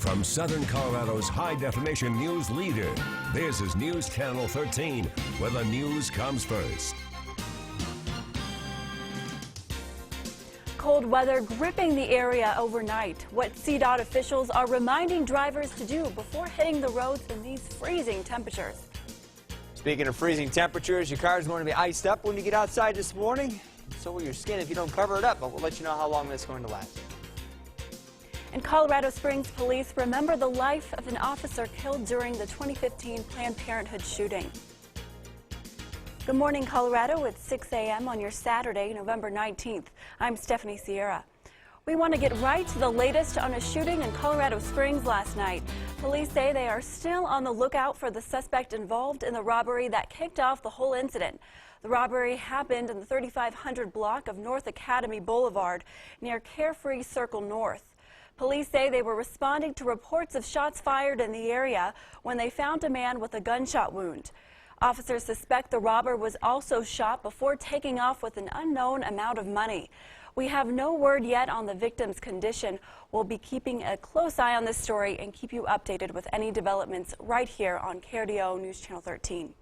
From Southern Colorado's high-definition news leader, this is News Channel 13, where the news comes first. Cold weather gripping the area overnight. What CDOT officials are reminding drivers to do before hitting the roads in these freezing temperatures. Speaking of freezing temperatures, your car is going to be iced up when you get outside this morning. So will your skin if you don't cover it up, but we'll let you know how long that's going to last. In Colorado Springs, police remember the life of an officer killed during the 2015 Planned Parenthood shooting. Good morning, Colorado. It's 6 a.m. on your Saturday, November 19th. I'm Stephanie Sierra. We want to get right to the latest on a shooting in Colorado Springs last night. Police say they are still on the lookout for the suspect involved in the robbery that kicked off the whole incident. The robbery happened in the 3500 block of North Academy Boulevard near Carefree Circle North. Police say they were responding to reports of shots fired in the area when they found a man with a gunshot wound. Officers suspect the robber was also shot before taking off with an unknown amount of money. We have no word yet on the victim's condition. We'll be keeping a close eye on this story and keep you updated with any developments right here on KRDO News Channel 13.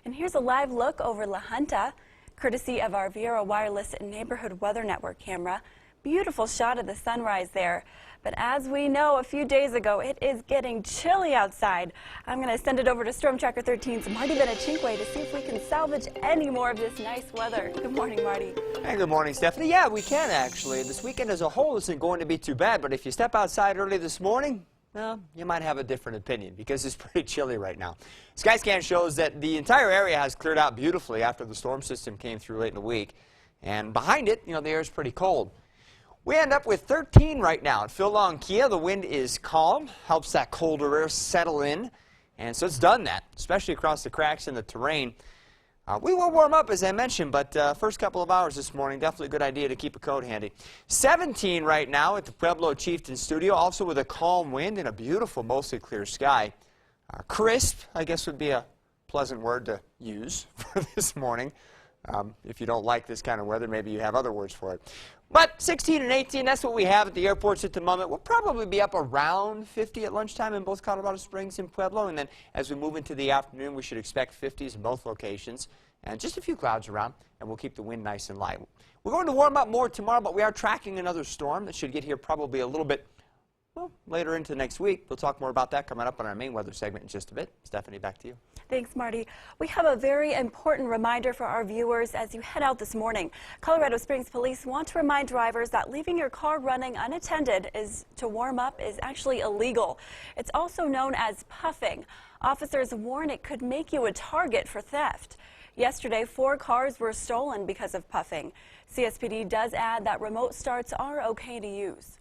And here's a live look over La Junta, courtesy of our Viera Wireless Neighborhood Weather Network camera. Beautiful shot of the sunrise there. But as we know a few days ago, it is getting chilly outside. I'm going to send it over to Storm Tracker 13's Marty Benachinque to see if we can salvage any more of this nice weather. Good morning, Marty. Hey, good morning, Stephanie. Yeah, we can actually. This weekend as a whole isn't going to be too bad, but if you step outside early this morning, well, you might have a different opinion because it's pretty chilly right now. Skyscan shows that the entire area has cleared out beautifully after the storm system came through late in the week. And behind it, the air is pretty cold. We end up with 13 right now at Phil Long Kia. The wind is calm, helps that colder air settle in, and so it's done that, especially across the cracks in the terrain. We will warm up, as I mentioned, but first couple of hours this morning, definitely a good idea to keep a coat handy. 17 right now at the Pueblo Chieftain Studio, also with a calm wind and a beautiful, mostly clear sky. Crisp, I guess, would be a pleasant word to use for this morning. If you don't like this kind of weather, maybe you have other words for it. But 16 and 18, that's what we have at the airports at the moment. We'll probably be up around 50 at lunchtime in both Colorado Springs and Pueblo. And then as we move into the afternoon, we should expect 50s in both locations. And just a few clouds around, and we'll keep the wind nice and light. We're going to warm up more tomorrow, but we are tracking another storm that should get here probably a little bit, well, later into next week. We'll talk more about that coming up on our main weather segment in just a bit. Stephanie, back to you. Thanks, Marty. We have a very important reminder for our viewers as you head out this morning. Colorado Springs Police want to remind drivers that leaving your car running unattended to warm up is actually illegal. It's also known as puffing. Officers warn it could make you a target for theft. Yesterday, 4 cars were stolen because of puffing. CSPD does add that remote starts are okay to use.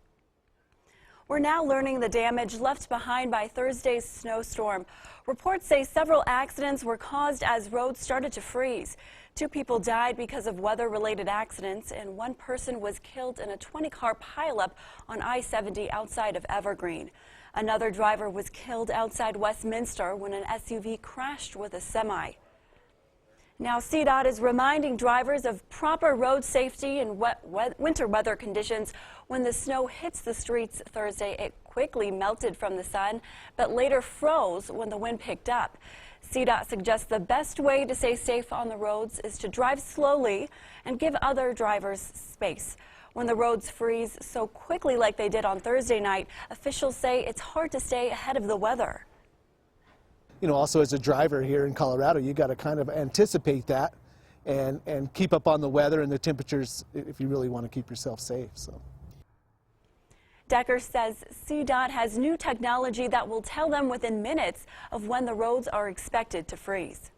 We're now learning the damage left behind by Thursday's snowstorm. Reports say several accidents were caused as roads started to freeze. 2 people died because of weather-related accidents, and 1 person was killed in a 20-car pileup on I-70 outside of Evergreen. Another driver was killed outside Westminster when an SUV crashed with a semi. Now, CDOT is reminding drivers of proper road safety in winter weather conditions. When the snow hits the streets Thursday, it quickly melted from the sun, but later froze when the wind picked up. CDOT suggests the best way to stay safe on the roads is to drive slowly and give other drivers space. When the roads freeze so quickly like they did on Thursday night, officials say it's hard to stay ahead of the weather. Also as a driver here in Colorado, you got to kind of anticipate that and keep up on the weather and the temperatures if you really want to keep yourself safe. So. Decker says CDOT has new technology that will tell them within minutes of when the roads are expected to freeze.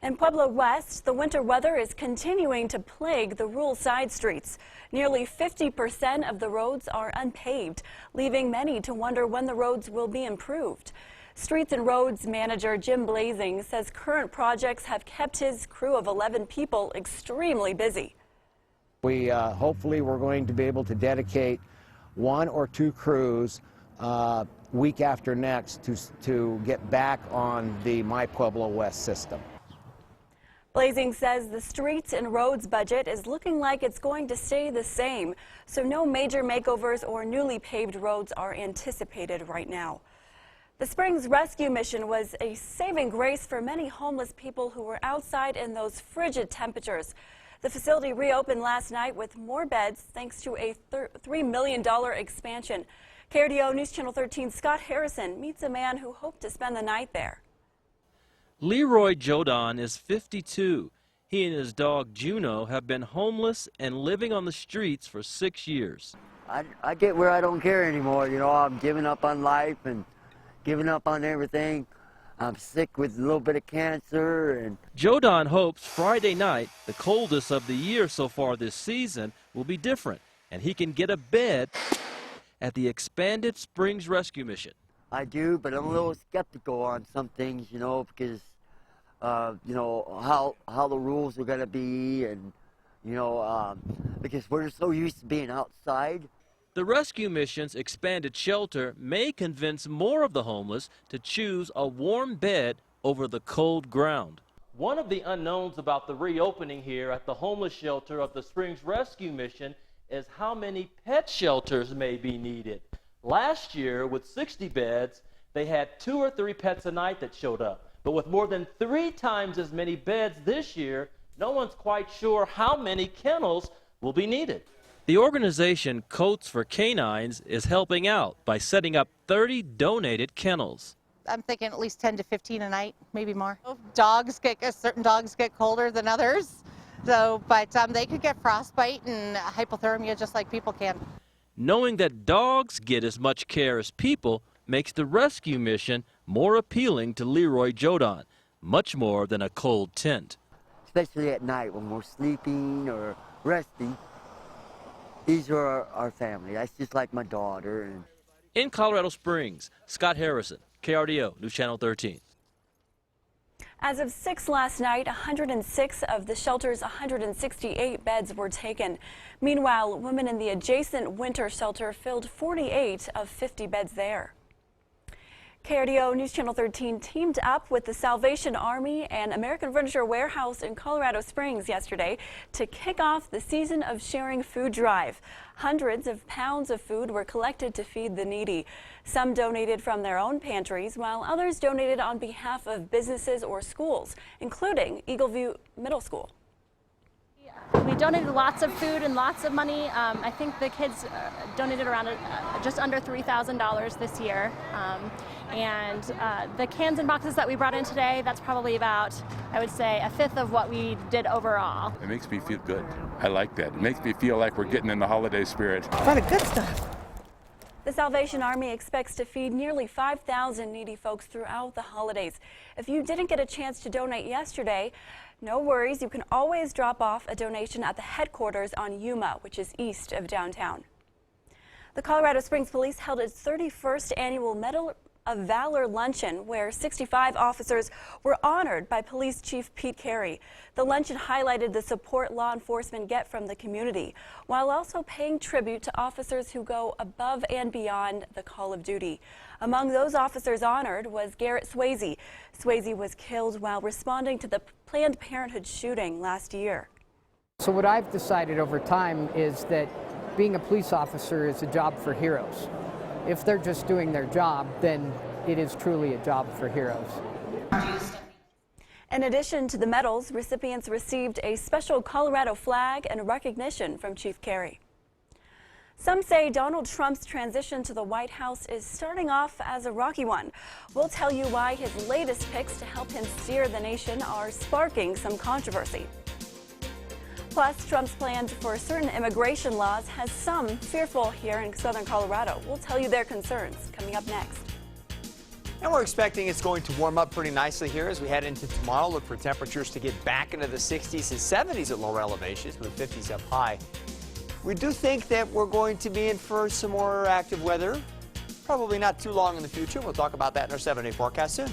In Pueblo West, the winter weather is continuing to plague the rural side streets. Nearly 50% of the roads are unpaved, leaving many to wonder when the roads will be improved. Streets and Roads manager Jim Blazing says current projects have kept his crew of 11 people extremely busy. Hopefully we're going to be able to dedicate 1 or 2 crews week after next to get back on the My Pueblo West system. Blazing says the streets and roads budget is looking like it's going to stay the same, so no major makeovers or newly paved roads are anticipated right now. The Springs rescue mission was a saving grace for many homeless people who were outside in those frigid temperatures. The facility reopened last night with more beds thanks to a $3 million expansion. KRDO News Channel 13 Scott Harrison meets a man who hoped to spend the night there. Leroy Jodan is 52. He and his dog Juno have been homeless and living on the streets for 6 years. I get where I don't care anymore. You know, I'm giving up on life and giving up on everything. I'm sick with a little bit of cancer. And Jodan hopes Friday night, the coldest of the year so far this season, will be different, and he can get a bed at the expanded Springs Rescue Mission. I do, but I'm a little skeptical on some things, you know, because, you know, how the rules are going to be, and, you know, because we're so used to being outside. The rescue mission's expanded shelter may convince more of the homeless to choose a warm bed over the cold ground. One of the unknowns about the reopening here at the homeless shelter of the Springs Rescue Mission is how many pet shelters may be needed. Last year, with 60 beds, they had 2 or 3 pets a night that showed up. But with more than 3 times as many beds this year, no one's quite sure how many kennels will be needed. The organization Coats for Canines is helping out by setting up 30 donated kennels. I'm thinking at least 10 to 15 a night, maybe more. Certain dogs get colder than others, but they could get frostbite and hypothermia just like people can. Knowing that dogs get as much care as people makes the rescue mission more appealing to Leroy Jodan, much more than a cold tent. Especially at night when we're sleeping or resting. These are our family. That's just like my daughter. And in Colorado Springs, Scott Harrison, KRDO News Channel 13. As of 6 last night, 106 of the shelter's 168 beds were taken. Meanwhile, women in the adjacent winter shelter filled 48 of 50 beds there. KRDO News Channel 13 teamed up with the Salvation Army and American Furniture Warehouse in Colorado Springs yesterday to kick off the Season of Sharing food drive. Hundreds of pounds of food were collected to feed the needy. Some donated from their own pantries, while others donated on behalf of businesses or schools, including Eagleview Middle School. We donated lots of food and lots of money. I think the kids donated around just under $3,000 this year. And the cans and boxes that we brought in today, that's probably about, I would say, 1/5 of what we did overall. It makes me feel good. I like that. It makes me feel like we're getting in the holiday spirit. A lot of good stuff. The Salvation Army expects to feed nearly 5,000 needy folks throughout the holidays. If you didn't get a chance to donate yesterday, no worries. You can always drop off a donation at the headquarters on Yuma, which is east of downtown. The Colorado Springs Police held its 31st annual Medal of Valor luncheon, where 65 officers were honored by Police Chief Pete Carey. The luncheon highlighted the support law enforcement get from the community, while also paying tribute to officers who go above and beyond the call of duty. Among those officers honored was Garrett Swayze. Swayze was killed while responding to the Planned Parenthood shooting last year. So what I've decided over time is that being a police officer is a job for heroes. If they're just doing their job, then it is truly a job for heroes. In addition to the medals, recipients received a special Colorado flag and recognition from Chief Carey. Some say Donald Trump's transition to the White House is starting off as a rocky one. We'll tell you why his latest picks to help him steer the nation are sparking some controversy. Plus, Trump's plans for certain immigration laws has some fearful here in southern Colorado. We'll tell you their concerns coming up next. And we're expecting it's going to warm up pretty nicely here as we head into tomorrow. Look for temperatures to get back into the 60s and 70s at lower elevations with 50s up high. We do think that we're going to be in for some more active weather, probably not too long in the future. We'll talk about that in our 7-day forecast soon.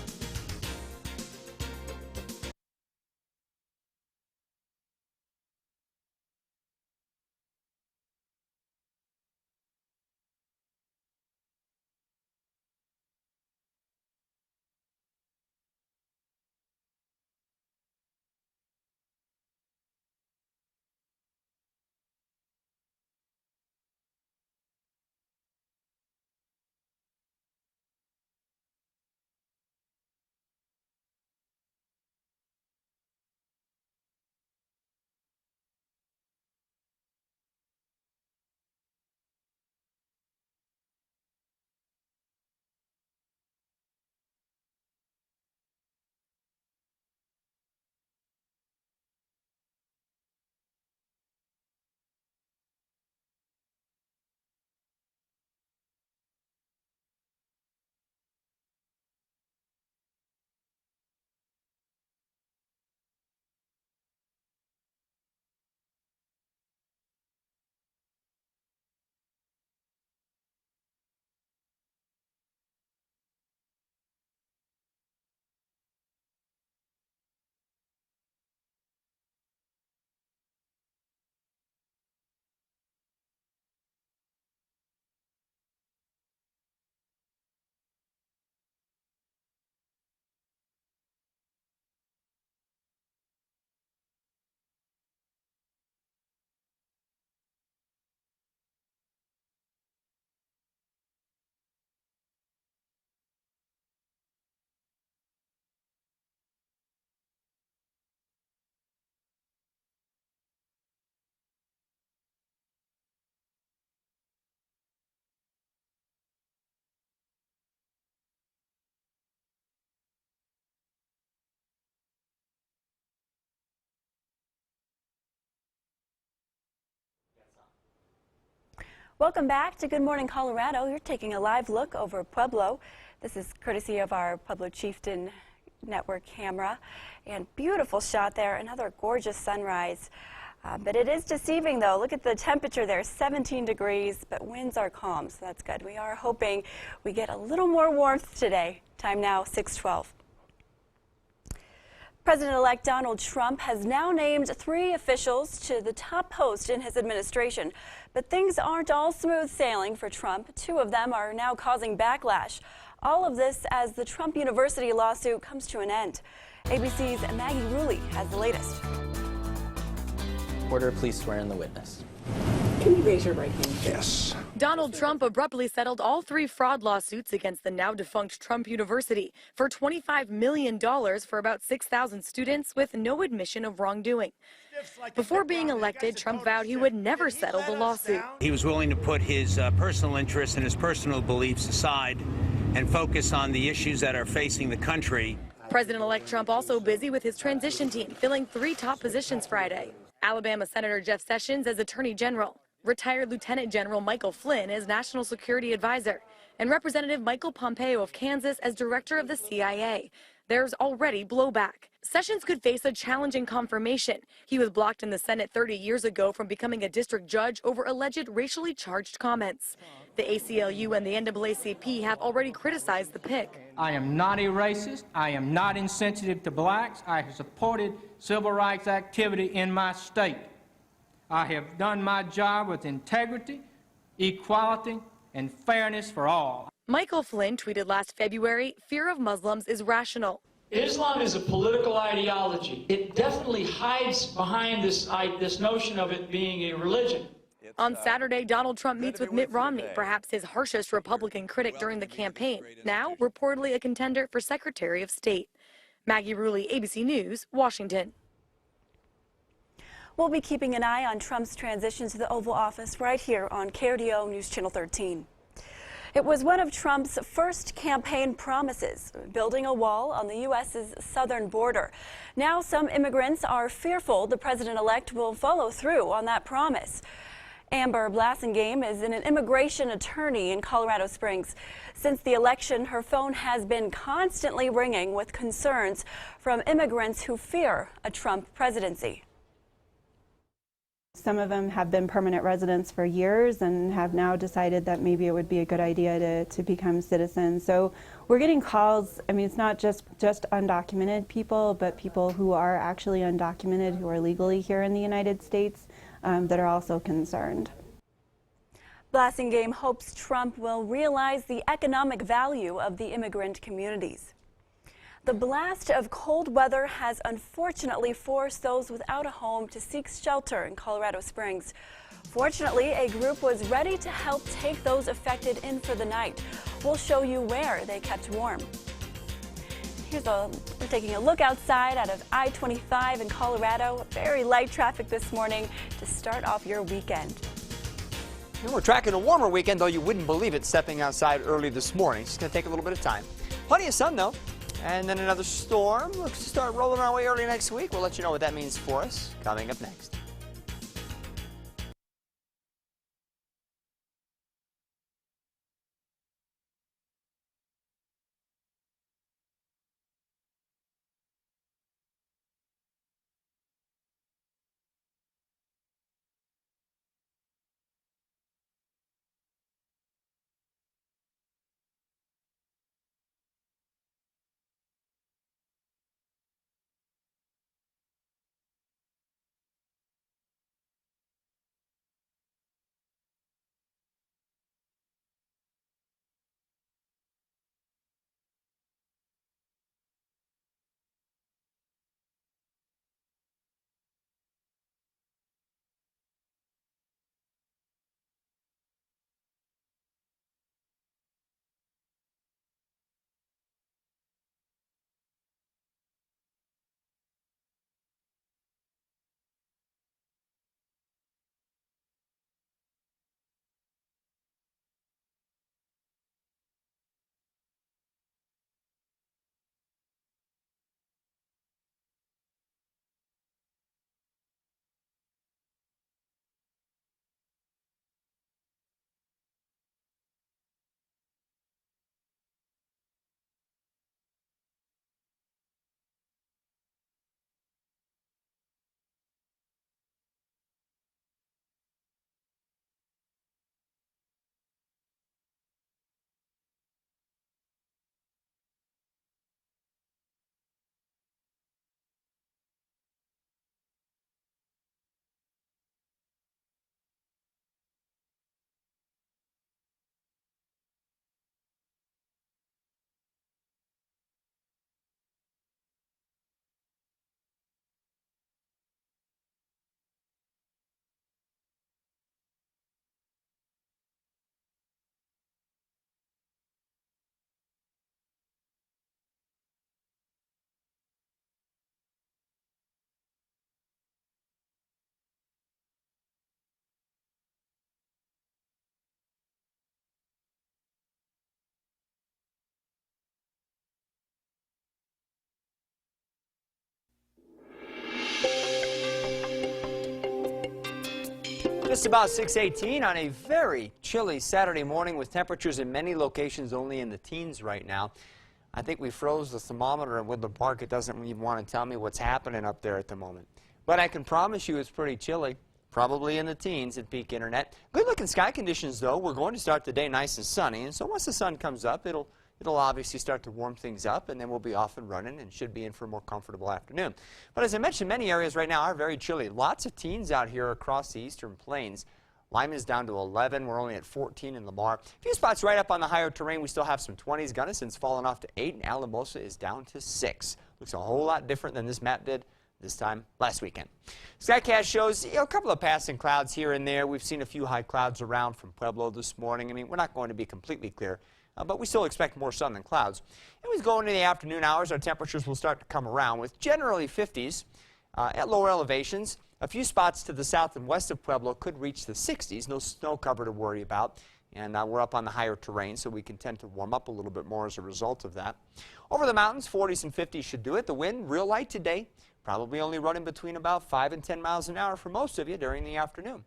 Welcome back to Good Morning Colorado. You're taking a live look over Pueblo. This is courtesy of our Pueblo Chieftain network camera. And beautiful shot there, another gorgeous sunrise. But it is deceiving though. Look at the temperature there, 17 degrees, but winds are calm, so that's good. We are hoping we get a little more warmth today. Time now, 6:12. President-elect Donald Trump has now named 3 officials to the top post in his administration. But things aren't all smooth sailing for Trump. 2 of them are now causing backlash. All of this as the Trump University lawsuit comes to an end. ABC's Maggie Rulli has the latest. Order, please swear in the witness. Can you raise your right hand? Yes. Donald Trump abruptly settled all 3 fraud lawsuits against the now-defunct Trump University for $25 million for about 6,000 students with no admission of wrongdoing. Before being elected, Trump vowed he would never settle the lawsuit. He was willing to put his personal interests and his personal beliefs aside and focus on the issues that are facing the country. President-elect Trump also busy with his transition team, filling 3 top positions Friday. Alabama Senator Jeff Sessions as Attorney General, retired Lieutenant General Michael Flynn as National Security Advisor, and Representative Michael Pompeo of Kansas as Director of the CIA. There's already blowback. Sessions could face a challenging confirmation. He was blocked in the Senate 30 years ago from becoming a district judge over alleged racially charged comments. The ACLU and the NAACP have already criticized the pick. I am not a racist. I am not insensitive to blacks. I have supported civil rights activity in my state. I have done my job with integrity, equality, and fairness for all. Michael Flynn tweeted last February, fear of Muslims is rational. Islam is a political ideology. It definitely hides behind this notion of it being a religion. On Saturday, Donald Trump meets with Mitt Romney, perhaps his harshest Republican critic during the campaign, now reportedly a contender for Secretary of State. Maggie Rulli, ABC News, Washington. We'll be keeping an eye on Trump's transition to the Oval Office right here on KRDO News Channel 13. It was one of Trump's first campaign promises, building a wall on the U.S.'s southern border. Now some immigrants are fearful the president-elect will follow through on that promise. Amber Blassingame is an immigration attorney in Colorado Springs. Since the election, her phone has been constantly ringing with concerns from immigrants who fear a Trump presidency. Some of them have been permanent residents for years and have now decided that maybe it would be a good idea to become citizens. So we're getting calls. I mean, it's not just undocumented people, but people who are actually undocumented, who are legally here in the United States, that are also concerned. Blassingame hopes Trump will realize the economic value of the immigrant communities. The blast of cold weather has unfortunately forced those without a home to seek shelter in Colorado Springs. Fortunately, a group was ready to help take those affected in for the night. We'll show you where they kept warm. We're taking a look outside out of I-25 in Colorado. Very light traffic this morning to start off your weekend. And we're tracking a warmer weekend, though you wouldn't believe it stepping outside early this morning. It's going to take a little bit of time. Plenty of sun, though. And then another storm looks to start rolling our way early next week. We'll let you know what that means for us coming up next. Just about 6:18 on a very chilly Saturday morning with temperatures in many locations only in the teens right now. I think we froze the thermometer in Woodland Park. It doesn't even want to tell me what's happening up there at the moment. But I can promise you it's pretty chilly, probably in the teens at peak internet. Good looking sky conditions though. We're going to start the day nice and sunny, and so once the sun comes up, it'll obviously start to warm things up, and then we'll be off and running and should be in for a more comfortable afternoon. But as I mentioned, many areas right now are very chilly. Lots of teens out here across the eastern plains. Lyman is down to 11. We're only at 14 in Lamar. A few spots right up on the higher terrain. We still have some 20s. Gunnison's fallen off to 8, and Alamosa is down to 6. Looks a whole lot different than this map did this time last weekend. Skycast shows a couple of passing clouds here and there. We've seen a few high clouds around from Pueblo this morning. I mean, we're not going to be completely clear. But we still expect more sun than clouds. And we go into the afternoon hours, our temperatures will start to come around with generally 50s at lower elevations. A few spots to the south and west of Pueblo could reach the 60s. No snow cover to worry about. And we're up on the higher terrain, so we can tend to warm up a little bit more as a result of that. Over the mountains, 40s and 50s should do it. The wind, real light today, probably only running between about 5 and 10 miles an hour for most of you during the afternoon.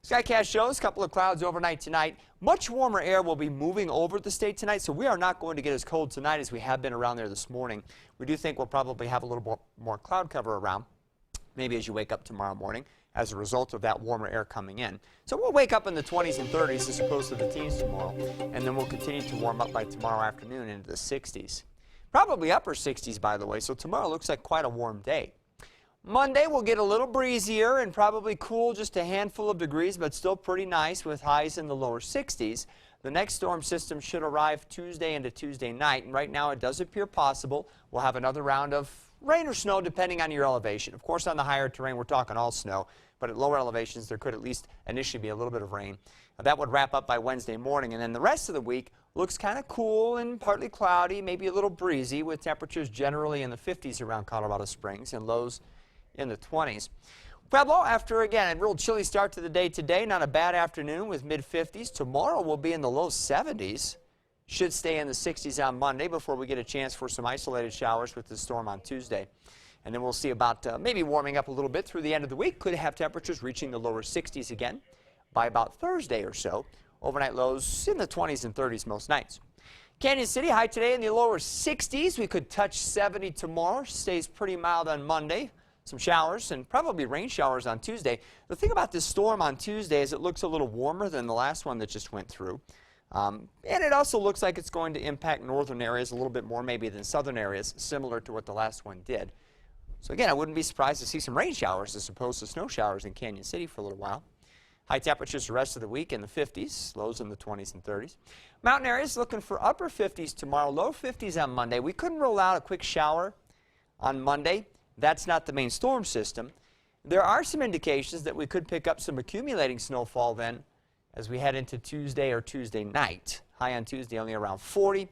Skycast shows a couple of clouds overnight tonight. Much warmer air will be moving over the state tonight, so we are not going to get as cold tonight as we have been around there this morning. We do think we'll probably have a little more cloud cover around, maybe as you wake up tomorrow morning, as a result of that warmer air coming in. So we'll wake up in the 20s and 30s as opposed to the teens tomorrow, and then we'll continue to warm up by tomorrow afternoon into the 60s. Probably upper 60s, by the way, so tomorrow looks like quite a warm day. Monday will get a little breezier and probably cool, just a handful of degrees, but still pretty nice with highs in the lower 60s. The next storm system should arrive Tuesday into Tuesday night, and right now it does appear possible we'll have another round of rain or snow depending on your elevation. Of course, on the higher terrain, we're talking all snow, but at lower elevations, there could at least initially be a little bit of rain. That would wrap up by Wednesday morning, and then the rest of the week looks kind of cool and partly cloudy, maybe a little breezy, with temperatures generally in the 50s around Colorado Springs and lows in the 20s. Pueblo, after again a real chilly start to the day today, not a bad afternoon with mid-50s. Tomorrow will be in the low 70s. Should stay in the 60s on Monday before we get a chance for some isolated showers with the storm on Tuesday. And then we'll see about maybe warming up a little bit through the end of the week. Could have temperatures reaching the lower 60s again by about Thursday or so. Overnight lows in the 20s and 30s most nights. Canyon City, high today in the lower 60s. We could touch 70 tomorrow. Stays pretty mild on Monday. Some showers and probably rain showers on Tuesday. The thing about this storm on Tuesday is it looks a little warmer than the last one that just went through. And it also looks like it's going to impact northern areas a little bit more maybe than southern areas, similar to what the last one did. So again, I wouldn't be surprised to see some rain showers as opposed to snow showers in Canyon City for a little while. High temperatures the rest of the week in the 50s, lows in the 20s and 30s. Mountain areas looking for upper 50s tomorrow, low 50s on Monday. We couldn't roll out a quick shower on Monday. That's not the main storm system. There are some indications that we could pick up some accumulating snowfall then as we head into Tuesday or Tuesday night. High on Tuesday only around 40.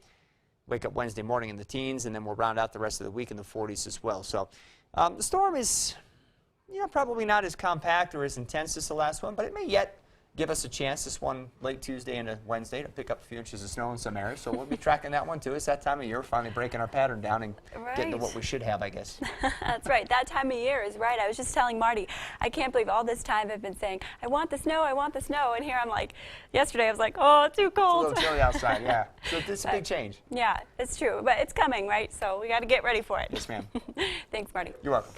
Wake up Wednesday morning in the teens, and then we'll round out the rest of the week in the 40s as well. So the storm is probably not as compact or as intense as the last one, but it may yet give us a chance this one late Tuesday into Wednesday to pick up a few inches of snow in some areas. So we'll be tracking that one too. It's that time of year, finally breaking our pattern down and getting to what we should have, I guess. That's right. That time of year is right. I was just telling Marty, I can't believe all this time I've been saying, I want the snow, I want the snow. And here I'm like, yesterday I was like, oh, too cold. It's a little chilly outside, yeah. So it's a big change. Yeah, it's true. But it's coming, right? So we got to get ready for it. Yes, ma'am. Thanks, Marty. You're welcome.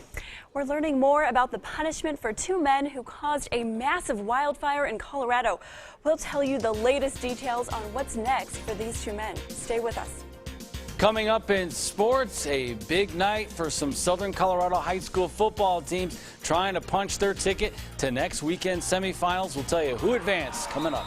We're learning more about the punishment for 2 men who caused a massive wildfire in Colorado. We'll tell you the latest details on what's next for these 2 men. Stay with us. Coming up in sports, a big night for some Southern Colorado high school football teams trying to punch their ticket to next weekend's semifinals. We'll tell you who advanced coming up.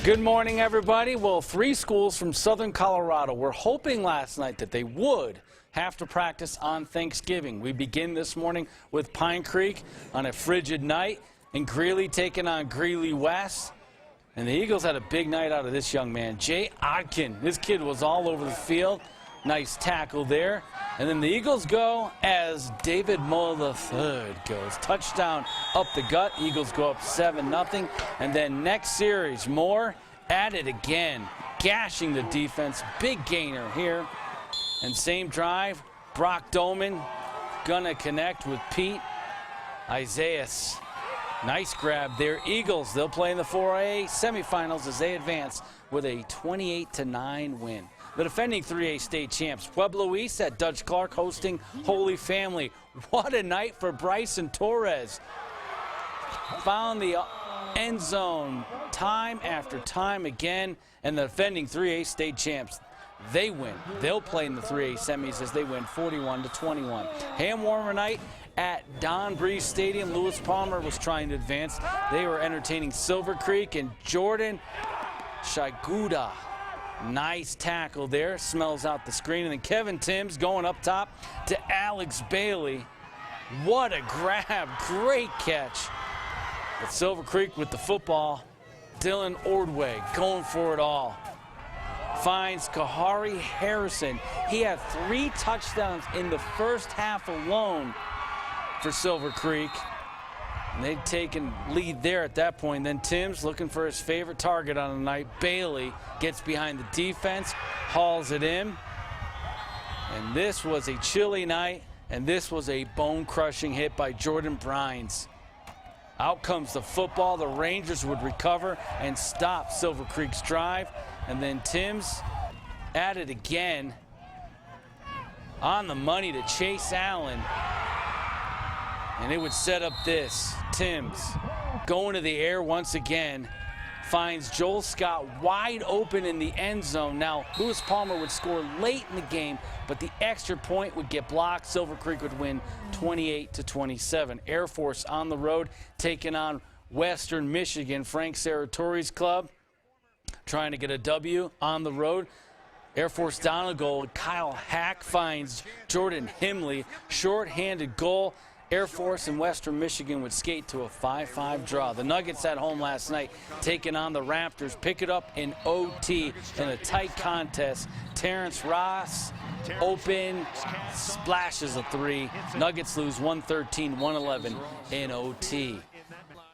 Good morning, everybody. Well, 3 schools from southern Colorado were hoping last night that they would have to practice on Thanksgiving. We begin this morning with Pine Creek on a frigid night, and Greeley taking on Greeley West. And the Eagles had a big night out of this young man, Jay Odkin. This kid was all over the field. Nice tackle there. And then the Eagles go as David Moore III goes. Touchdown up the gut. Eagles go up 7-0. And then next series, Moore at it again, gashing the defense. Big gainer here. And same drive, Brock Doman gonna connect with Pete Isaias. Nice grab there. Eagles, they'll play in the 4A semifinals as they advance with a 28-9 win. The defending 3A state champs, Pueblo East at Dutch Clark hosting Holy Family. What a night for Bryson Torres. Found the end zone time after time again, and the defending 3A state champs, they win. They'll play in the 3A semis as they win 41-21. Ham warmer night at Don Breeze Stadium. Lewis Palmer was trying to advance. They were entertaining Silver Creek, and Jordan Shaguda. Nice tackle there, smells out the screen. And then Kevin Timms going up top to Alex Bailey. What a grab, great catch. But Silver Creek with the football. Dylan Ordway going for it all. Finds Kahari Harrison. He had 3 touchdowns in the first half alone for Silver Creek. And they'd taken lead there at that point. Then Timms looking for his favorite target on the night. Bailey gets behind the defense, hauls it in. And this was a chilly night, and this was a bone-crushing hit by Jordan Brines. Out comes the football. The Rangers would recover and stop Silver Creek's drive. And then Timms at it again. On the money to Chase Allen. And it would set up this. Timms going to the air once again. Finds Joel Scott wide open in the end zone. Now, Lewis Palmer would score late in the game, but the extra point would get blocked. Silver Creek would win 28-27. Air Force on the road, taking on Western Michigan. Frank Saratori's club trying to get a W on the road. Air Force down a goal. Kyle Hack finds Jordan Himley. Short-handed goal. Air Force and Western Michigan would skate to a 5-5 draw. The Nuggets at home last night taking on the Raptors. Pick it up in OT in a tight contest. Terrence Ross open, splashes a 3. Nuggets lose 113-111 in OT.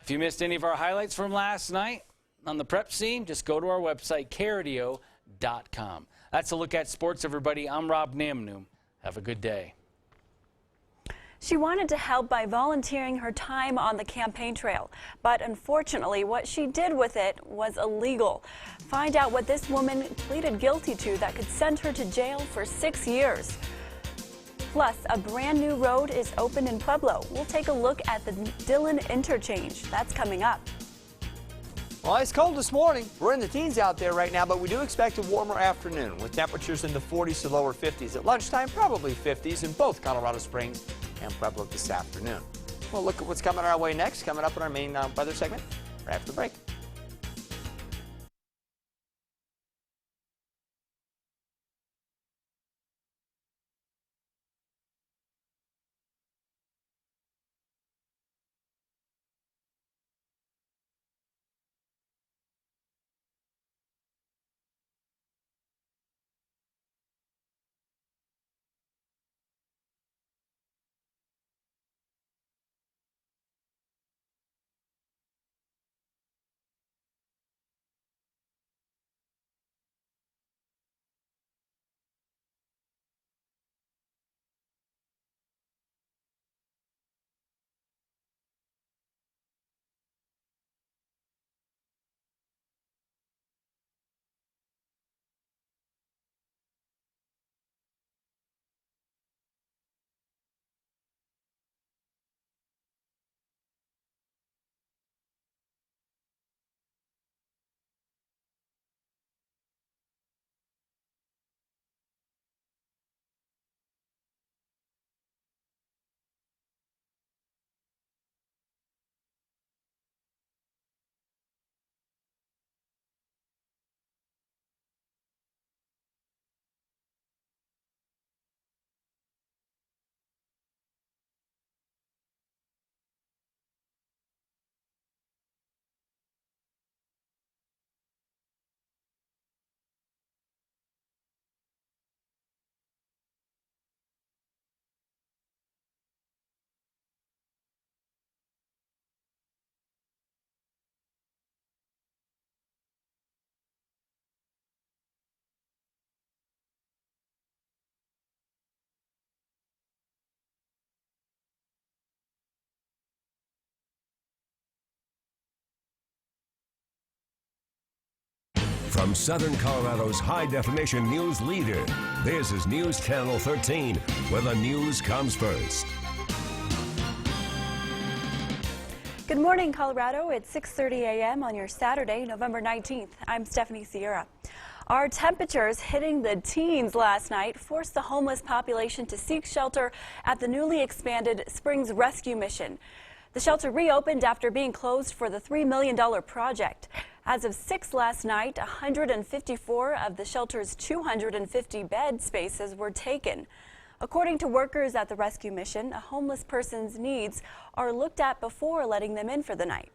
If you missed any of our highlights from last night on the prep scene, just go to our website, KRDO.com. That's a look at sports, everybody. I'm Rob Namnoon. Have a good day. She wanted to help by volunteering her time on the campaign trail, but unfortunately what she did with it was illegal. Find out what this woman pleaded guilty to that could send her to jail for 6 years. Plus, a brand new road is open in Pueblo. We'll take a look at the Dillon Interchange. That's coming up. Well, it's cold this morning. We're in the teens out there right now, but we do expect a warmer afternoon with temperatures in the 40s to lower 50s. At lunchtime, probably 50s in both Colorado Springs and Pueblo this afternoon. We'll look at what's coming our way next, coming up in our main weather segment right after the break. From Southern Colorado's high-definition news leader, this is News Channel 13, where the news comes first. Good morning, Colorado. It's 6:30 a.m. on your Saturday, November 19th. I'm Stephanie Sierra. Our temperatures hitting the teens last night forced the homeless population to seek shelter at the newly expanded Springs Rescue Mission. The shelter reopened after being closed for the $3 million project. As of 6 last night, 154 of the shelter's 250 bed spaces were taken. According to workers at the rescue mission, a homeless person's needs are looked at before letting them in for the night.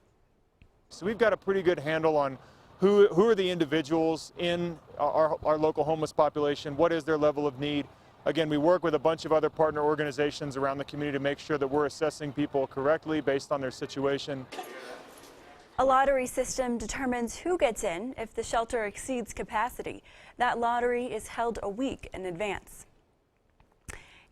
So we've got a pretty good handle on who are the individuals in our local homeless population, what is their level of need. Again, we work with a bunch of other partner organizations around the community to make sure that we're assessing people correctly based on their situation. A lottery system determines who gets in if the shelter exceeds capacity. That lottery is held a week in advance.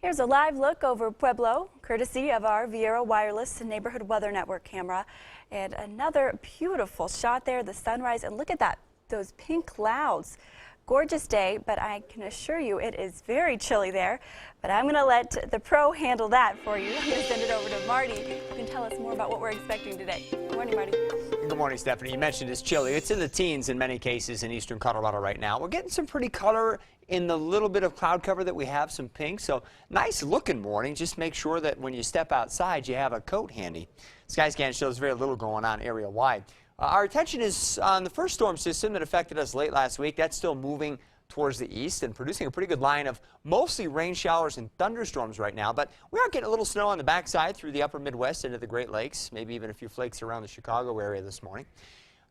Here's a live look over Pueblo, courtesy of our Viera Wireless Neighborhood Weather Network camera. And another beautiful shot there, the sunrise. And look at that, those pink clouds. Gorgeous day, but I can assure you it is very chilly there. But I'm going to let the pro handle that for you. I'm going to send it over to Marty, who can tell us more about what we're expecting today. Good morning, Marty. Good morning, Stephanie. You mentioned it's chilly. It's in the teens in many cases in eastern Colorado right now. We're getting some pretty color in the little bit of cloud cover that we have, some pink. So nice looking morning. Just make sure that when you step outside, you have a coat handy. Skyscan shows very little going on area wide. Our attention is on the first storm system that affected us late last week. That's still moving towards the east and producing a pretty good line of mostly rain showers and thunderstorms right now. But we are getting a little snow on the backside through the upper Midwest into the Great Lakes, maybe even a few flakes around the Chicago area this morning.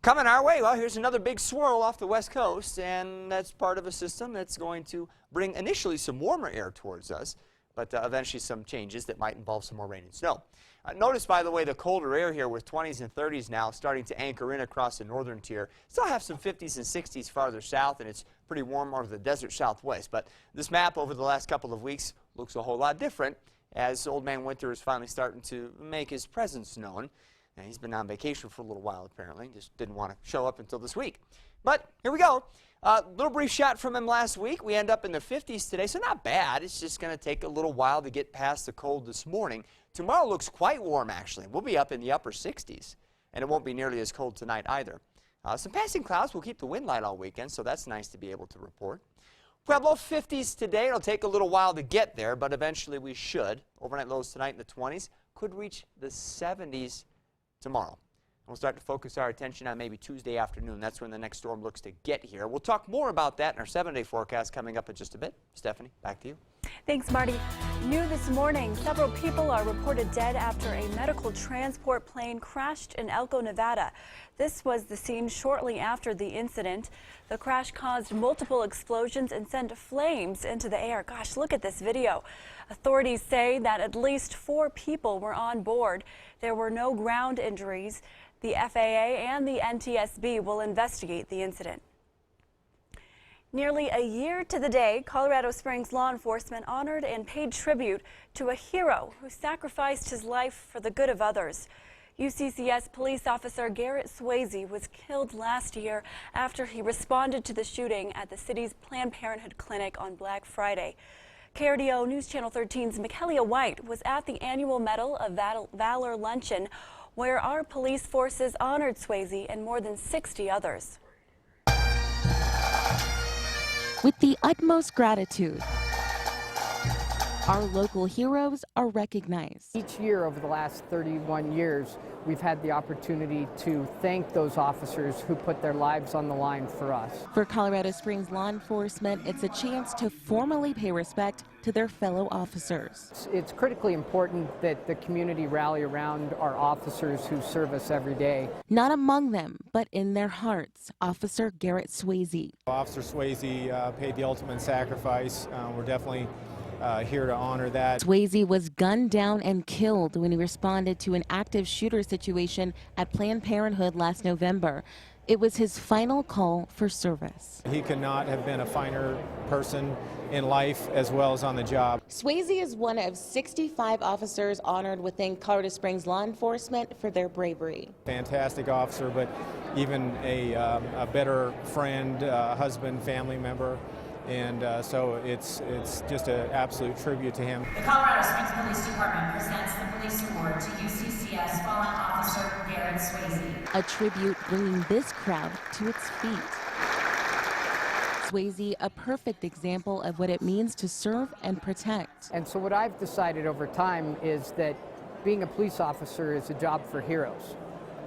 Coming our way, well, here's another big swirl off the west coast, and that's part of a system that's going to bring initially some warmer air towards us, but eventually some changes that might involve some more rain and snow. Notice, by the way, the colder air here with 20s and 30s now starting to anchor in across the northern tier. Still have some 50s and 60s farther south, and it's pretty warm over the desert southwest. But this map over the last couple of weeks looks a whole lot different as Old Man Winter is finally starting to make his presence known. And he's been on vacation for a little while, apparently. Just didn't want to show up until this week. But here we go. Little brief shot from him last week. We end up in the 50s today, so not bad. It's just going to take a little while to get past the cold this morning. Tomorrow looks quite warm, actually. We'll be up in the upper 60s, and it won't be nearly as cold tonight either. Some passing clouds will keep the wind light all weekend, so that's nice to be able to report. Pueblo 50s today. It'll take a little while to get there, but eventually we should. Overnight lows tonight in the 20s. Could reach the 70s tomorrow. We'll start to focus our attention on maybe Tuesday afternoon. That's when the next storm looks to get here. We'll talk more about that in our 7-day forecast coming up in just a bit. Stephanie, back to you. Thanks, Marty. New this morning, several people are reported dead after a medical transport plane crashed in Elko, Nevada. This was the scene shortly after the incident. The crash caused multiple explosions and sent flames into the air. Gosh, look at this video. Authorities say that at least 4 people were on board. There were no ground injuries. The FAA and the NTSB will investigate the incident. Nearly a year to the day, Colorado Springs law enforcement honored and paid tribute to a hero who sacrificed his life for the good of others. UCCS police officer Garrett Swayze was killed last year after he responded to the shooting at the city's Planned Parenthood clinic on Black Friday. KRDO News Channel 13's Michaelia White was at the annual Medal of Valor luncheon where our police forces honored Swayze and more than 60 others. With the utmost gratitude, our local heroes are recognized. Each year over the last 31 years, we've had the opportunity to thank those officers who put their lives on the line for us. For Colorado Springs law enforcement, it's a chance to formally pay respect to their fellow officers. It's critically important that the community rally around our officers who serve us every day. Not among them, but in their hearts, Officer Garrett Swayze. Officer Swayze paid the ultimate sacrifice. We're definitely here to honor that. Swayze was gunned down and killed when he responded to an active shooter situation at Planned Parenthood last November. It was his final call for service. He could not have been a finer person in life as well as on the job. Swayze is one of 65 officers honored within Colorado Springs law enforcement for their bravery. Fantastic officer, but even a better friend, husband, family member. And so it's just an absolute tribute to him. The Colorado Springs Police Department presents the Police Award to UCCS Fallen Officer Garrett Swayze. A tribute bringing this crowd to its feet. Swayze, a perfect example of what it means to serve and protect. And so what I've decided over time is that being a police officer is a job for heroes.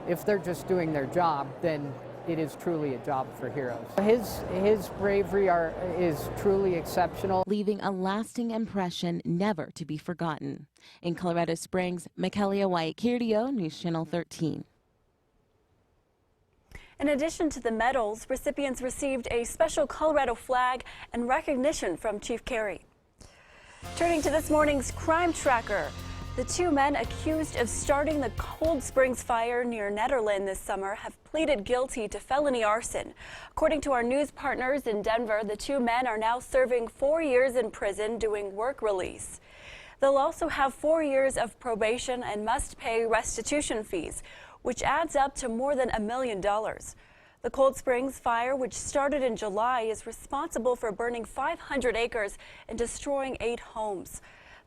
If they're just doing their job, then it is truly a job for heroes. His bravery is truly exceptional. Leaving a lasting impression never to be forgotten. In Colorado Springs, Michaelia White, KRDO News Channel 13. In addition to the medals, recipients received a special Colorado flag and recognition from Chief Carey. Turning to this morning's crime tracker. The two men accused of starting the Cold Springs fire near Nederland this summer have pleaded guilty to felony arson. According to our news partners in Denver, the two men are now serving 4 years in prison doing work release. They'll also have 4 years of probation and must pay restitution fees, which adds up to more than $1 million. The Cold Springs fire, which started in July, is responsible for burning 500 acres and destroying 8 homes.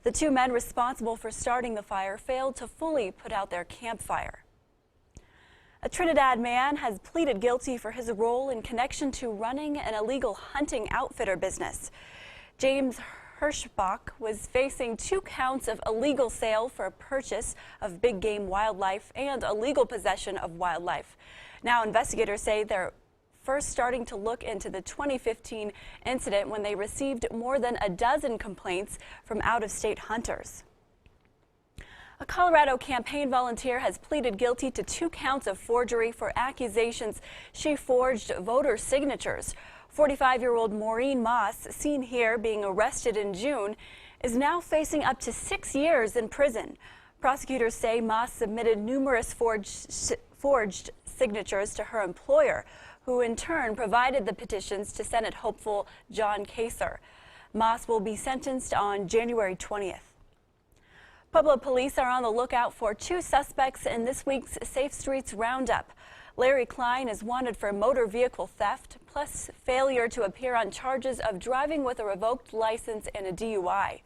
The two men responsible for starting the fire failed to fully put out their campfire. A Trinidad man has pleaded guilty for his role in connection to running an illegal hunting outfitter business. James Hirschbach was facing 2 counts of illegal sale for purchase of big game wildlife and illegal possession of wildlife. Now investigators say they're first starting to look into the 2015 incident when they received more than a dozen complaints from out-of-state hunters. A Colorado campaign volunteer has pleaded guilty to 2 counts of forgery for accusations she forged voter signatures. 45-year-old Maureen Moss, seen here being arrested in June, is now facing up to 6 years in prison. Prosecutors say Moss submitted numerous forged signatures to her employer, who in turn provided the petitions to Senate hopeful John Kaser. Moss will be sentenced on January 20th. Pueblo police are on the lookout for 2 suspects in this week's Safe Streets Roundup. Larry Klein is wanted for motor vehicle theft, plus failure to appear on charges of driving with a revoked license and a DUI.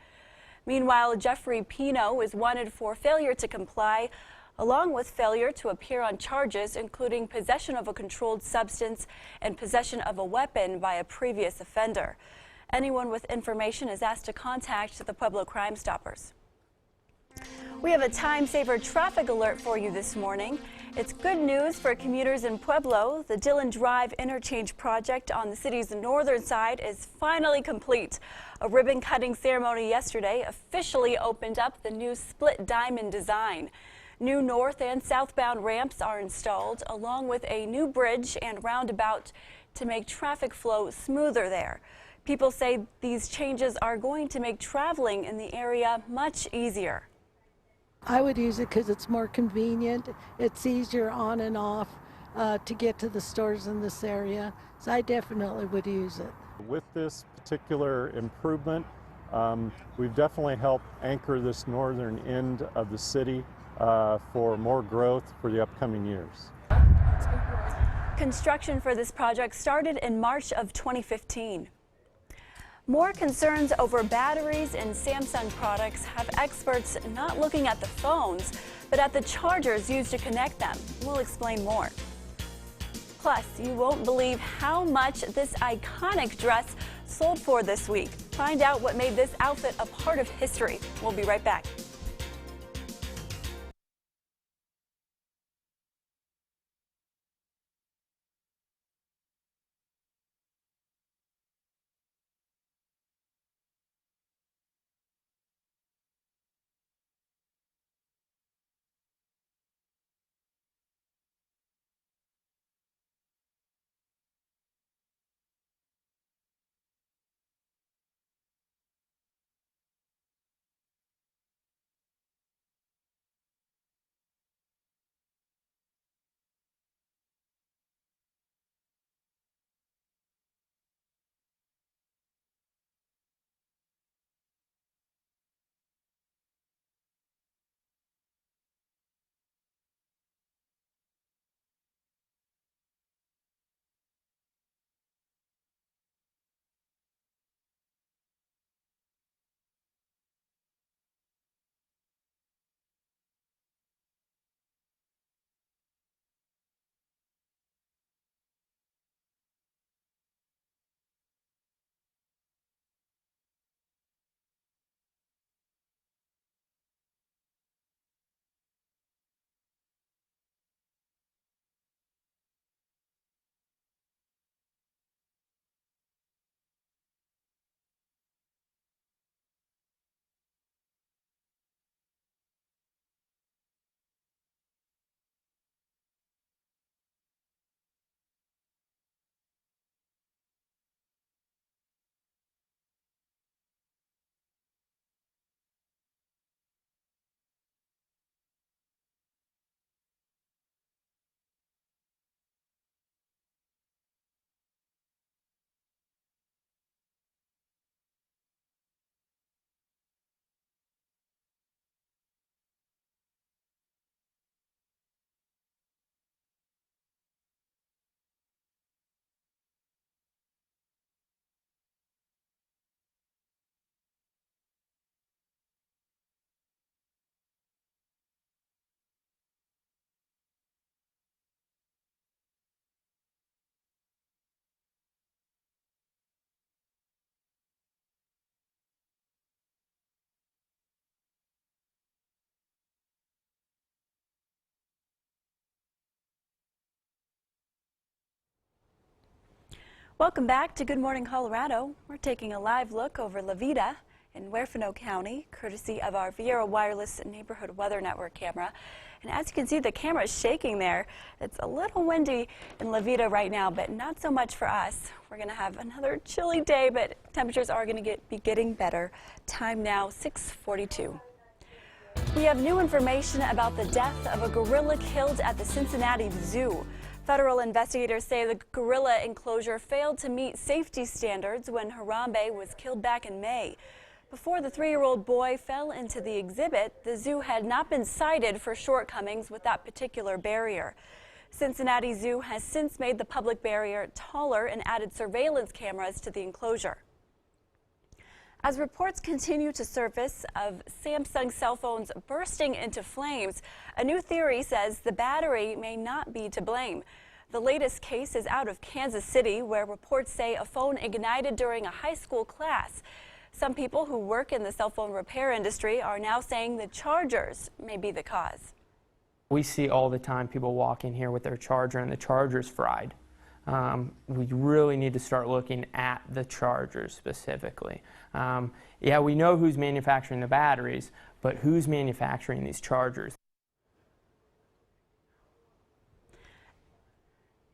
Meanwhile, Jeffrey Pino is wanted for failure to comply, along with failure to appear on charges including possession of a controlled substance and possession of a weapon by a previous offender. Anyone with information is asked to contact the Pueblo Crime Stoppers. We have a time-saver traffic alert for you this morning. It's good news for commuters in Pueblo. The Dillon Drive interchange project on the city's northern side is finally complete. A ribbon-cutting ceremony yesterday officially opened up the new split diamond design. New north and southbound ramps are installed, along with a new bridge and roundabout to make traffic flow smoother there. People say these changes are going to make traveling in the area much easier. I would use it because it's more convenient. It's easier on and off to get to the stores in this area. So I definitely would use it. With this particular improvement, we've definitely helped anchor this northern end of the city for more growth for the upcoming years. Construction for this project started in March of 2015. More concerns over batteries in Samsung products have experts not looking at the phones, but at the chargers used to connect them. We'll explain more. Plus, you won't believe how much this iconic dress sold for this week. Find out what made this outfit a part of history. We'll be right back. Welcome back to Good Morning Colorado. We're taking a live look over La Vida in Huerfano County, courtesy of our Viera Wireless Neighborhood Weather Network camera. And as you can see, the camera is shaking there. It's a little windy in La Vida right now, but not so much for us. We're going to have another chilly day, but temperatures are going to be getting better. Time now 6:42. We have new information about the death of a gorilla killed at the Cincinnati Zoo. Federal investigators say the gorilla enclosure failed to meet safety standards when Harambe was killed back in May. Before the 3-year-old boy fell into the exhibit, the zoo had not been cited for shortcomings with that particular barrier. Cincinnati Zoo has since made the public barrier taller and added surveillance cameras to the enclosure. As reports continue to surface of Samsung cell phones bursting into flames, a new theory says the battery may not be to blame. The latest case is out of Kansas City, where reports say a phone ignited during a high school class. Some people who work in the cell phone repair industry are now saying the chargers may be the cause. We see all the time people walk in here with their charger and the charger's fried. We really need to start looking at the chargers specifically. Yeah, we know who's manufacturing the batteries, but who's manufacturing these chargers?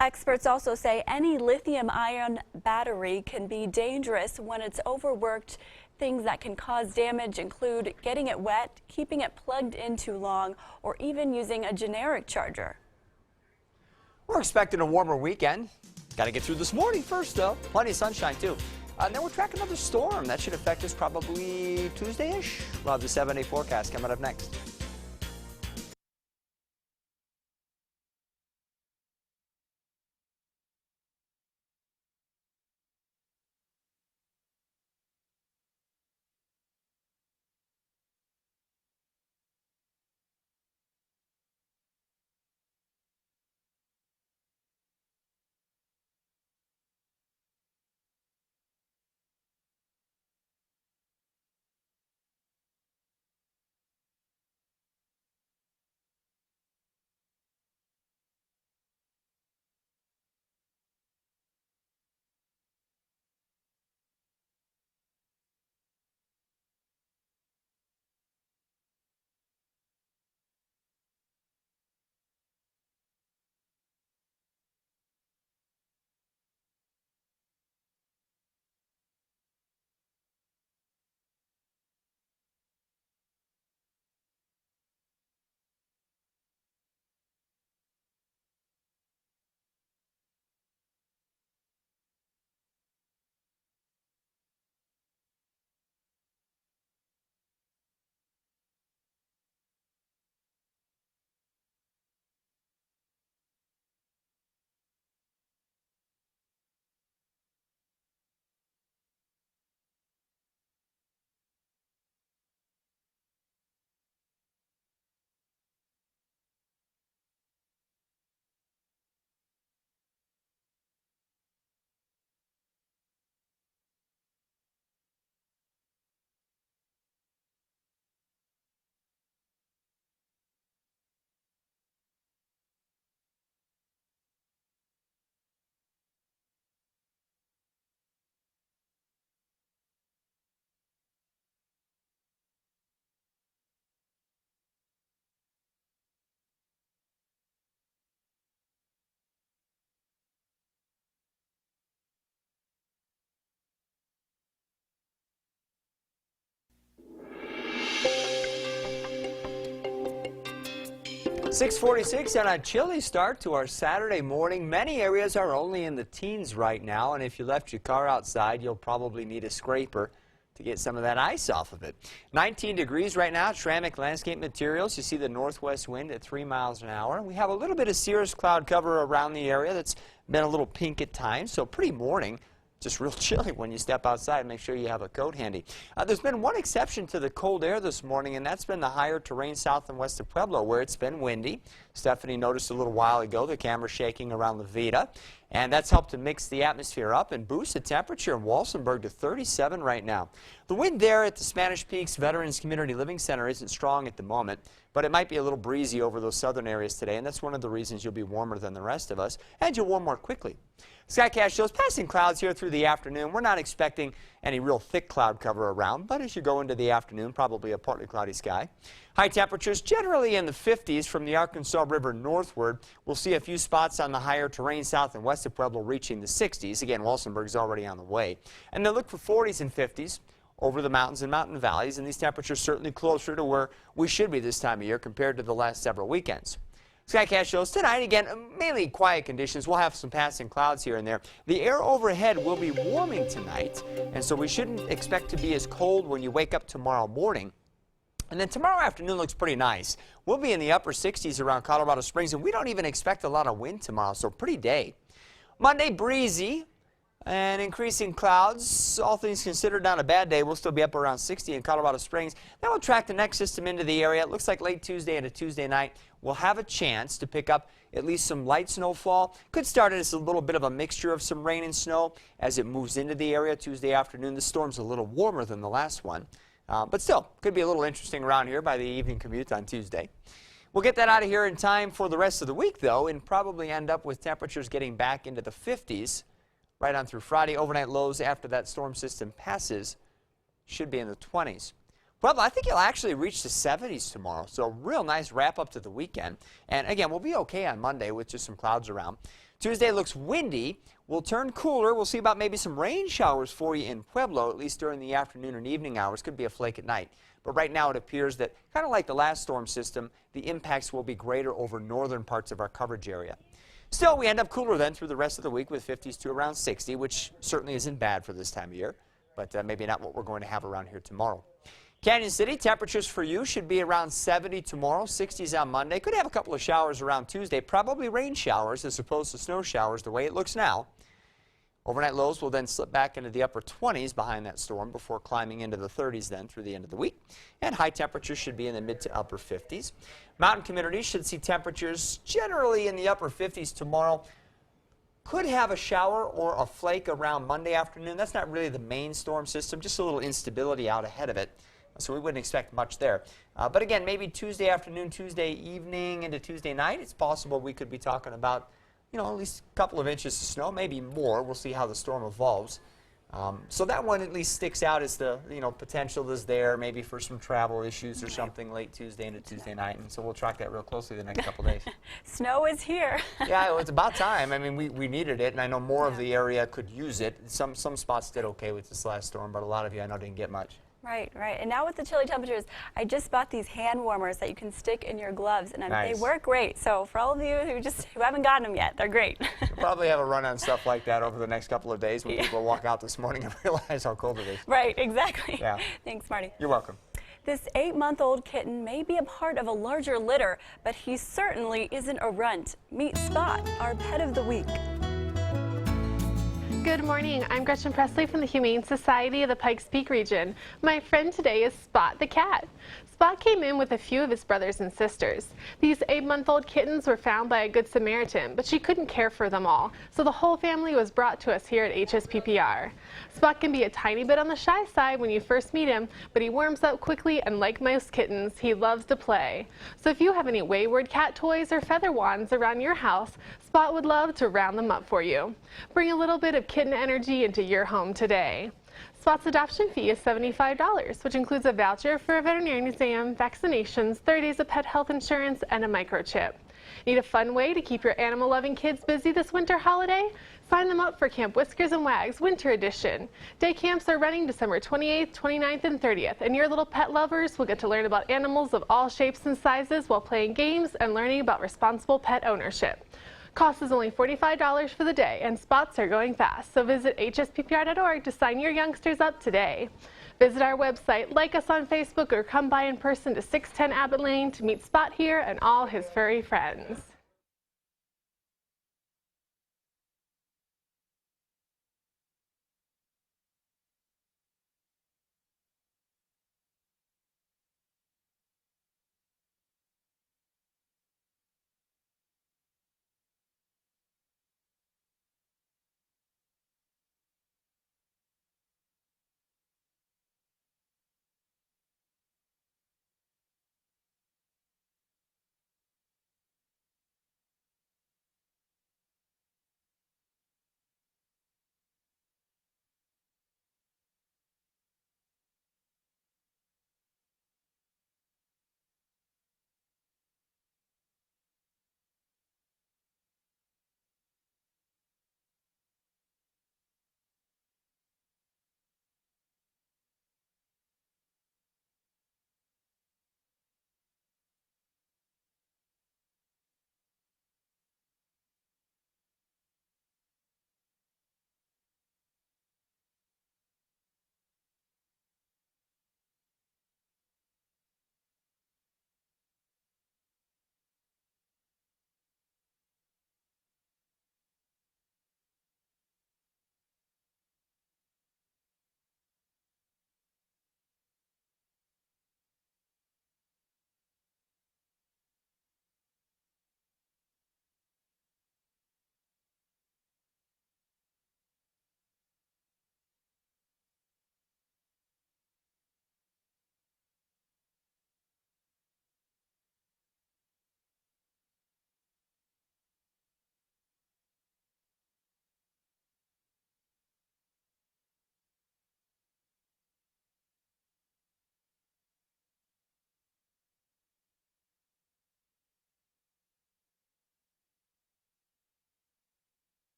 Experts also say any lithium-ion battery can be dangerous when it's overworked. Things that can cause damage include getting it wet, keeping it plugged in too long, or even using a generic charger. We're expecting a warmer weekend. Got to get through this morning first, though. Plenty of sunshine, too. And then we're tracking another storm. That should affect us probably Tuesday-ish. We'll have the 7-day forecast coming up next. .46 and a chilly start to our Saturday morning. Many areas are only in the teens right now, and if you left your car outside, you'll probably need a scraper to get some of that ice off of it. 19 degrees right now, ceramic landscape materials. You see the northwest wind at 3 miles an hour. We have a little bit of cirrus cloud cover around the area that's been a little pink at times, so pretty morning. Just real chilly when you step outside. Make sure you have a coat handy. There's been one exception to the cold air this morning, and that's been the higher terrain south and west of Pueblo, where it's been windy. Stephanie noticed a little while ago the camera shaking around La Vida, and that's helped to mix the atmosphere up and boost the temperature in Walsenburg to 37 right now. The wind there at the Spanish Peaks Veterans Community Living Center isn't strong at the moment. but it might be a little breezy over those southern areas today, and that's one of the reasons you'll be warmer than the rest of us, and you'll warm more quickly. Skycast shows passing clouds here through the afternoon. We're not expecting any real thick cloud cover around, but as you go into the afternoon, probably a partly cloudy sky. High temperatures generally in the 50s from the Arkansas River northward. We'll see a few spots on the higher terrain south and west of Pueblo reaching the 60s. Again, Walsenburg's already on the way. And then look for 40s and 50s over the mountains and mountain valleys, and these temperatures certainly closer to where we should be this time of year compared to the last several weekends. Skycast shows tonight, again, mainly quiet conditions. We'll have some passing clouds here and there. The air overhead will be warming tonight, and so we shouldn't expect to be as cold when you wake up tomorrow morning. And then tomorrow afternoon looks pretty nice. We'll be in the upper 60s around Colorado Springs, and we don't even expect a lot of wind tomorrow, so pretty day. Monday, breezy and increasing clouds. All things considered, not a bad day. We'll still be up around 60 in Colorado Springs. Then we'll track the next system into the area. It looks like late Tuesday into Tuesday night, we'll have a chance to pick up at least some light snowfall. Could start as a little bit of a mixture of some rain and snow as it moves into the area Tuesday afternoon. The storm's a little warmer than the last one. But still, could be a little interesting around here by the evening commute on Tuesday. We'll get that out of here in time for the rest of the week, though, and probably end up with temperatures getting back into the 50s right on through Friday. Overnight lows after that storm system passes should be in the 20s. Well, I think you'll actually reach the 70s tomorrow, so a real nice wrap up to the weekend. And again, we'll be okay on Monday with just some clouds around. Tuesday looks windy. We'll turn cooler. We'll see about maybe some rain showers for you in Pueblo, at least during the afternoon and evening hours. Could be a flake at night. But right now it appears that, kind of like the last storm system, the impacts will be greater over northern parts of our coverage area. Still, we end up cooler then through the rest of the week with 50s to around 60, which certainly isn't bad for this time of year, but maybe not what we're going to have around here tomorrow. Canyon City, temperatures for you should be around 70 tomorrow, 60s on Monday. Could have a couple of showers around Tuesday, probably rain showers as opposed to snow showers the way it looks now. Overnight lows will then slip back into the upper 20s behind that storm before climbing into the 30s then through the end of the week. And high temperatures should be in the mid to upper 50s. Mountain communities should see temperatures generally in the upper 50s tomorrow. Could have a shower or a flake around Monday afternoon. That's not really the main storm system, just a little instability out ahead of it. So we wouldn't expect much there. But again, maybe Tuesday afternoon, Tuesday evening into Tuesday night, it's possible we could be talking about, at least a couple of inches of snow, maybe more. We'll see how the storm evolves. So that one at least sticks out as the, potential is there, maybe for some travel issues or something late Tuesday into Tuesday night. And so we'll track that real closely the next couple days. Snow is here. Yeah, well, it's about time. I mean, we needed it, and I know more of the area could use it. Some spots did okay with this last storm, but a lot of you I know didn't get much. Right, right. And now with the chilly temperatures, I just bought these hand warmers that you can stick in your gloves, and nice. They work great. So for all of you who haven't gotten them yet, they're great. You'll probably have a run on stuff like that over the next couple of days when people walk out this morning and realize how cold it is. Right, exactly. Yeah. Thanks, Marty. You're welcome. This 8-month-old kitten may be a part of a larger litter, but he certainly isn't a runt. Meet Spot, our pet of the week. Good morning. I'm Gretchen Presley from the Humane Society of the Pikes Peak region. My friend today is Spot the cat. Spot came in with a few of his brothers and sisters. These 8-month-old kittens were found by a Good Samaritan, but she couldn't care for them all, so the whole family was brought to us here at HSPPR. Spot can be a tiny bit on the shy side when you first meet him, but he warms up quickly, and like most kittens, he loves to play. So if you have any wayward cat toys or feather wands around your house, Spot would love to round them up for you. Bring a little bit of kitten energy into your home today. Spot's adoption fee is $75, which includes a voucher for a veterinarian exam, vaccinations, 30 days of pet health insurance, and a microchip. Need a fun way to keep your animal-loving kids busy this winter holiday? Sign them up for Camp Whiskers and Wags Winter Edition. Day camps are running December 28th, 29th, and 30th, and your little pet lovers will get to learn about animals of all shapes and sizes while playing games and learning about responsible pet ownership. Cost is only $45 for the day, and spots are going fast, so visit hsppr.org to sign your youngsters up today. Visit our website, like us on Facebook, or come by in person to 610 Abbott Lane to meet Spot here and all his furry friends.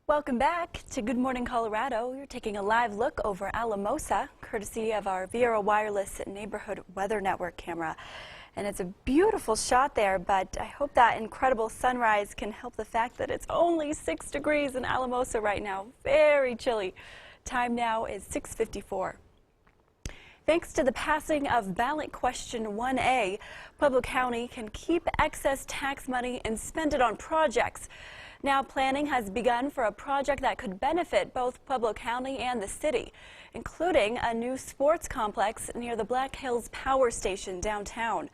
Welcome back to Good Morning Colorado. You're taking a live look over Alamosa, courtesy of our Viera Wireless Neighborhood Weather Network camera. And it's a beautiful shot there, but I hope that incredible sunrise can help the fact that it's only 6 degrees in Alamosa right now. Very chilly. Time now is 6:54. Thanks to the passing of ballot question 1A, Pueblo County can keep excess tax money and spend it on projects. Now planning has begun for a project that could benefit both Pueblo County and the city, including a new sports complex near the Black Hills Power Station downtown.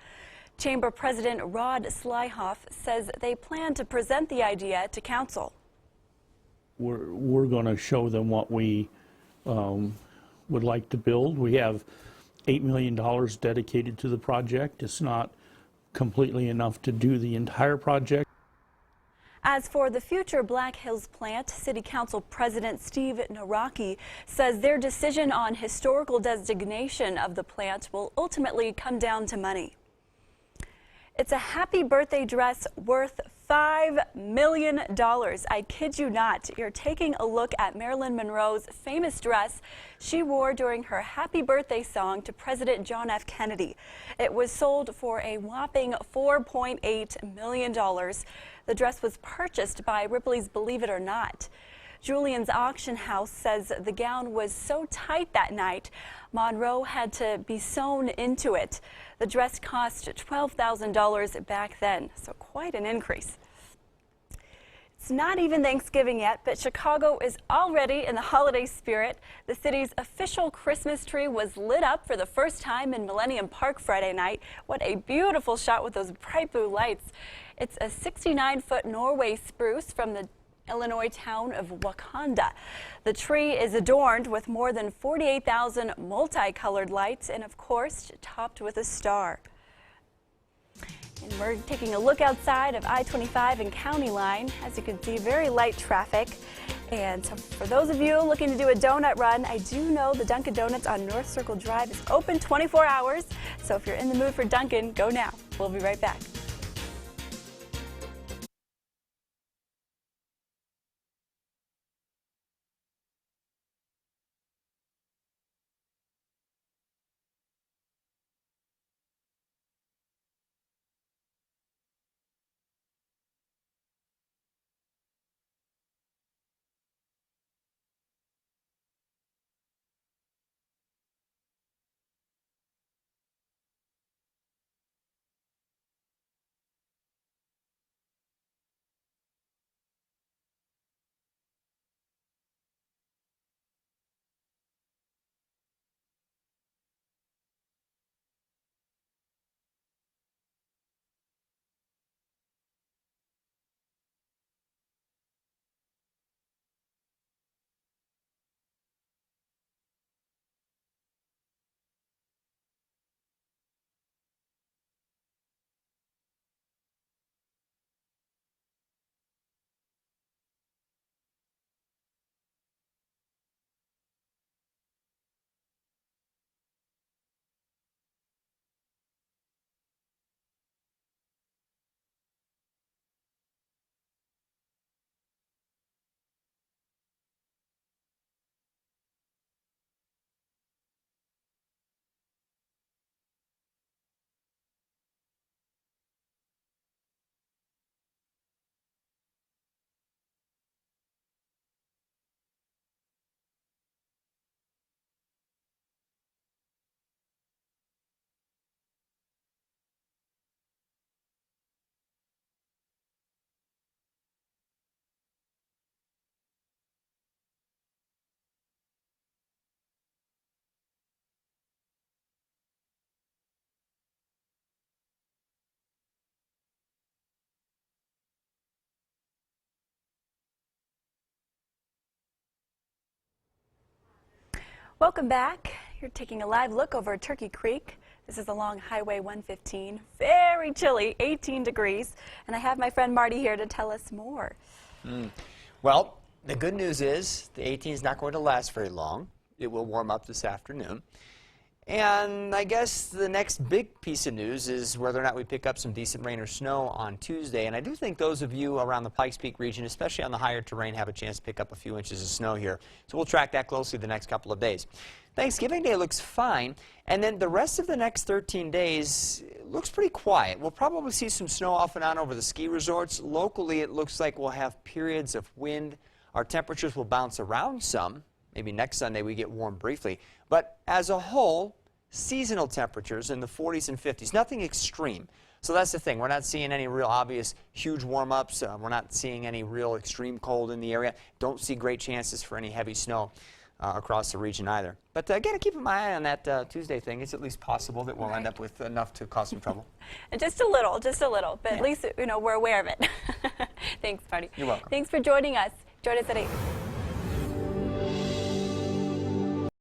Chamber President Rod Slyhoff says they plan to present the idea to council. We're going to show them what we would like to build. We have $8 million dedicated to the project. It's not completely enough to do the entire project. As for the future Black Hills plant, City Council President Steve Naraki says their decision on historical designation of the plant will ultimately come down to money. It's a happy birthday dress worth $5 million. I kid you not. You're taking a look at Marilyn Monroe's famous dress she wore during her happy birthday song to President John F. Kennedy. It was sold for a whopping $4.8 million. The dress was purchased by Ripley's Believe It or Not. Julian's auction house says the gown was so tight that night, Monroe had to be sewn into it. The dress cost $12,000 back then, so quite an increase. It's not even Thanksgiving yet, but Chicago is already in the holiday spirit. The city's official Christmas tree was lit up for the first time in Millennium Park Friday night. What a beautiful shot with those bright blue lights. It's a 69-foot Norway spruce from the Illinois town of Wakanda. The tree is adorned with more than 48,000 multicolored lights and, of course, topped with a star. And we're taking a look outside of I-25 and County Line. As you can see, very light traffic. And so for those of you looking to do a donut run, I do know the Dunkin' Donuts on North Circle Drive is open 24 hours. So if you're in the mood for Dunkin', go now. We'll be right back. Welcome back. You're taking a live look over Turkey Creek. This is along Highway 115. Very chilly, 18 degrees. And I have my friend Marty here to tell us more. Well, the good news is the 18 is not going to last very long. It will warm up this afternoon. And I guess the next big piece of news is whether or not we pick up some decent rain or snow on Tuesday. And I do think those of you around the Pikes Peak region, especially on the higher terrain, have a chance to pick up a few inches of snow here. So we'll track that closely the next couple of days. Thanksgiving Day looks fine, and then the rest of the next 13 days looks pretty quiet. We'll probably see some snow off and on over the ski resorts. Locally, it looks like we'll have periods of wind. Our temperatures will bounce around some. Maybe next Sunday we get warm briefly. But as a whole, seasonal temperatures in the 40s and 50s, nothing extreme. So that's the thing. We're not seeing any real obvious huge warm-ups. We're not seeing any real extreme cold in the area. Don't see great chances for any heavy snow across the region either. But again, keep my eye on that Tuesday thing. It's at least possible that we'll end up with enough to cause some trouble. And just a little. But at least we're aware of it. Thanks, Marty. You're welcome. Thanks for joining us. Join us at 8.